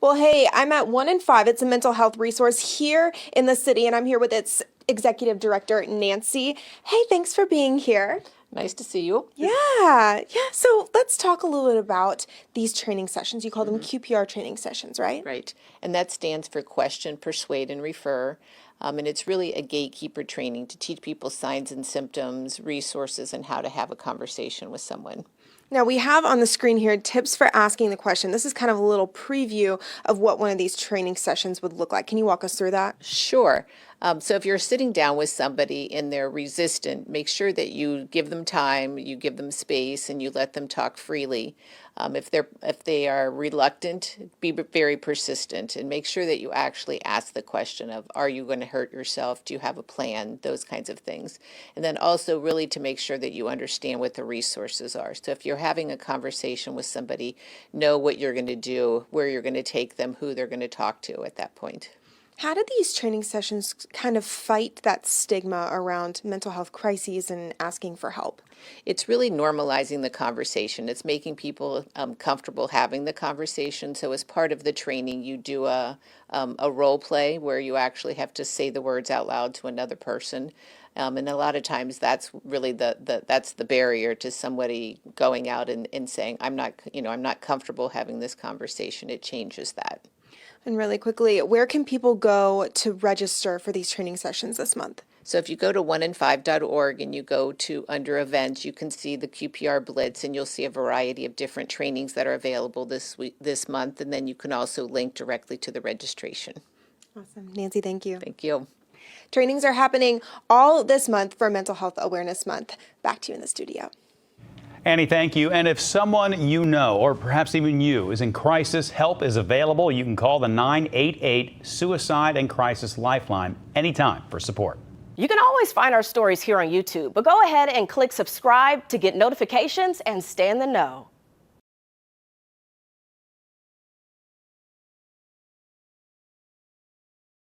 Well, hey, I'm at 1 in 5. It's a mental health resource here in the city, and I'm here with its executive director, Nancy. Hey, thanks for being here. Nice to see you. Yeah. So let's talk a little bit about these training sessions. You call them QPR training sessions, right? Right. And that stands for question, persuade, and refer. And it's really a gatekeeper training to teach people signs and symptoms, resources, and how to have a conversation with someone. Now we have on the screen here tips for asking the question. This is kind of a little preview of what one of these training sessions would look like. Can you walk us through that? Sure. So if you're sitting down with somebody and they're resistant, make sure that you give them time, you give them space, and you let them talk freely. If they are reluctant, be very persistent and make sure that you actually ask the question of, are you going to hurt yourself? Do you have a plan? Those kinds of things. And then also really to make sure that you understand what the resources are. So if you're having a conversation with somebody, know what you're going to do, where you're going to take them, who they're going to talk to at that point. How do these training sessions kind of fight that stigma around mental health crises and asking for help? It's really normalizing the conversation. It's making people comfortable having the conversation. So as part of the training, you do a role play where you actually have to say the words out loud to another person. And a lot of times that's really that's the barrier to somebody going out and saying, I'm not comfortable having this conversation. It changes that. And really quickly, where can people go to register for these training sessions this month? So if you go to 1in5.org and you go to under events, you can see the QPR Blitz and you'll see a variety of different trainings that are available this month. And then you can also link directly to the registration. Awesome. Nancy, thank you. Thank you. Trainings are happening all this month for Mental Health Awareness Month. Back to you in the studio. Annie, thank you. And if someone you know, or perhaps even you, is in crisis, help is available. You can call the 988 Suicide and Crisis Lifeline anytime for support. You can always find our stories here on YouTube, but go ahead and click subscribe to get notifications and stay in the know.